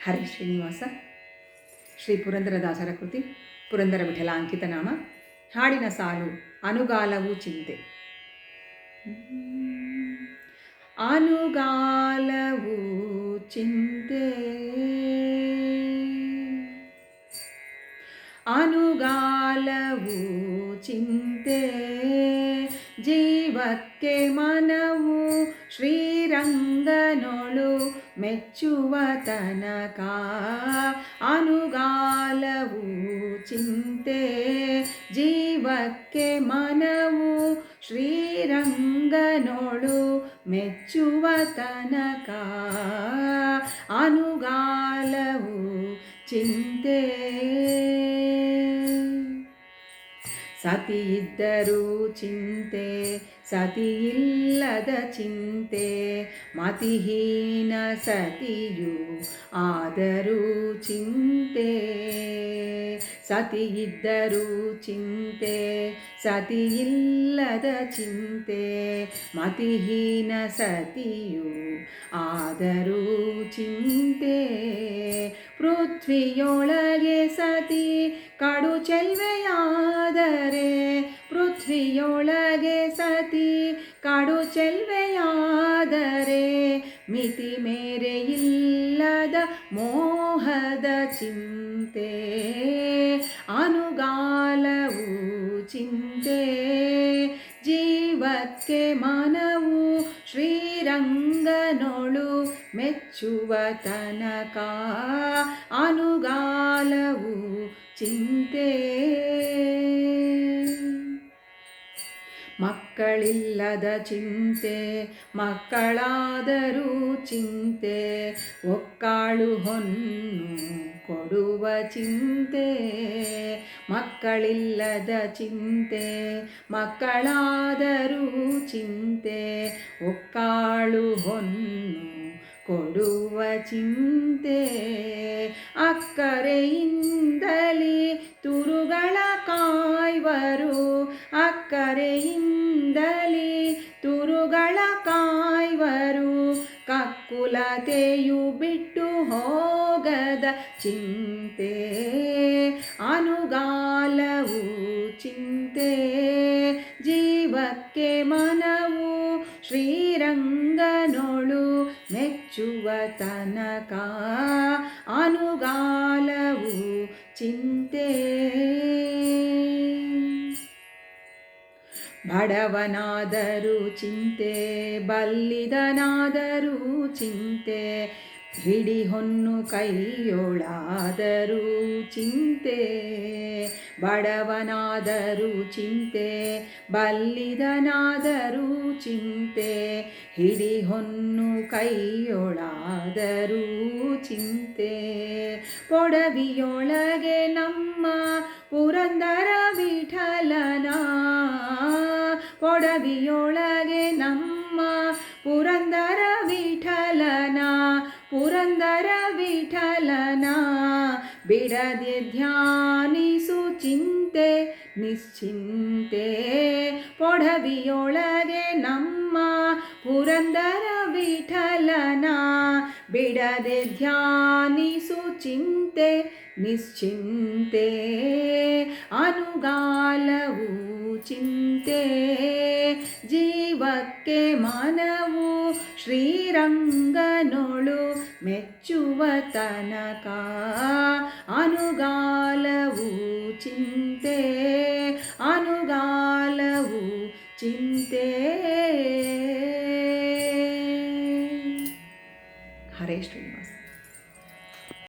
ಹರೇ ಶ್ರೀನಿವಾಸ. ಶ್ರೀ ಪುರಂದರದಾಸರ ಕೃತಿ ಪುರಂದರ ವಿಠಲ ಅಂಕಿತ ನಾಮ. ಹಾಡಿನ ಸಾಲು ಅನುಗಾಲವು ಚಿಂತೆ. ಅನುಗಾಲವು ಚಿಂತೆ, ಅನುಗಾಲವು ಚಿಂತೆ, ಜೀವಕ್ಕೆ ಮನವು ಶ್ರೀರಂಗನೊಳು ಮೆಚ್ಚುವ ತನಕ. ಅನುಗಾಲವು ಚಿಂತೆ, ಜೀವಕ್ಕೆ ಮನವು ಶ್ರೀರಂಗನೊಳು ಮೆಚ್ಚುವ ತನಕ. ಅನುಗಾಲವು ಚಿಂತೆ, ಸತಿ ಇದ್ದರೂ ಚಿಂತೆ, ಸತಿಯಿಲ್ಲದ ಚಿಂತೆ, ಮತಿಹೀನ ಸತಿಯು ಆದರೂ ಚಿಂತೆ. ಸತಿ ಇದ್ದರೂ ಚಿಂತೆ, ಸತಿಯಿಲ್ಲದ ಚಿಂತೆ, ಮತಿಹೀನ ಸತಿಯು ಆದರೂ ಚಿಂತೆ. ಪೃಥ್ವಿಯೊಳಗೆ ಸತಿ ಕಡು ಚೆಲ್ವೆಯಾದರೆ, ಪೃಥ್ವಿಯೊಳಗೆ ಸತಿ ಕಡು ಚೆಲ್ವೆಯಾದರೆ, ಮಿತಿ ಮೇರೆಯಿಲ್ಲದ ಮೋಹದ ಚಿಂತೆ. ಅನುಗಾಲವು ಚಿಂತೆ, ಜೀವಕ್ಕೆ ಮನವು ಶ್ರೀರಂಗನೊಳು ಮೆಚ್ಚುವ ತನಕ. ಅನುಗಾಲವು ಚಿಂತೆ, ಮಕ್ಕಳಿಲ್ಲದ ಚಿಂತೆ, ಮಕ್ಕಳಾದರೂ ಚಿಂತೆ, ಒಕ್ಕಾಳು ಹೊನ್ನು ಕೊಡುವ ಚಿಂತೆ. ಮಕ್ಕಳಿಲ್ಲದ ಚಿಂತೆ, ಮಕ್ಕಳಾದರೂ ಚಿಂತೆ, ಒಕ್ಕಾಳು ಹೊನ್ನು ಕೊಡುವ ಚಿಂತೆ. ಅಕ್ಕರೆಯಿಂದಲೇ ತುರುಗಳ ಕಾಯ್ವರು, ಅಕ್ಕರೆಯಿಂದಲೇ ತುರುಗಳ ಕಾಯ್ವರು, ಕಕ್ಕುಲತೆಯು ಬಿಟ್ಟು ಹೋಗದ ಚಿಂತೆ. ಅನುಗಾಲವು ಚಿಂತೆ, ಜೀವಕ್ಕೆ ಮನವು ಶ್ರೀರಂಗನೊಳು ಮೆಚ್ಚುವ ತನಕ. ಅನುಗಾಲವು ಚಿಂತೆ, ಬಡವನಾದರೂ ಚಿಂತೆ, ಬಲ್ಲಿದನಾದರೂ ಚಿಂತೆ, ಹಿಡಿ ಹೊನ್ನು ಕೈಯೊಳಾದರೂ ಚಿಂತೆ. ಬಡವನಾದರೂ ಚಿಂತೆ, ಬಲ್ಲಿದನಾದರೂ ಚಿಂತೆ, ಹಿಡಿ ಹೊನ್ನು ಕೈಯೊಳಾದರೂ ಚಿಂತೆ. ಪೊಡವಿಯೊಳಗೆ ನಮ್ಮ ಪುರಂದರ ವಿಠಲನ, ಪೊಡವಿಯೊಳಗೆ ನಮ್ಮ ಪುರಂದರ ವಿಠಲನ, ಪುರಂದರ ವಿಠಲನ, ಬಿಡದೆ ಧ್ಯಾನಿಸು ಚಿಂತೆ ನಿಶ್ಚಿಂತೆ. ಪೊಡವಿಯೊಳಗೆ ನಮ್ಮ ಪುರಂದರ ವಿಠಲನ, ಬಿಡದೆ ಧ್ಯಾನಿಸು ಚಿಂತೆ ನಿಶ್ಚಿಂತೆ. ಅನುಗಾಲವು ಚಿಂತೆ, ಜೀವಕ್ಕೆ ಮನವು ಶ್ರೀರಂಗನೊಳು ಮೆಚ್ಚುವ ತನಕ. ಅನುಗಾಲವು ಚಿಂತೆ, ಅನುಗಾಲವು ಚಿಂತೆ. ಹರೇ ಶ್ರೀನಿವಾಸ.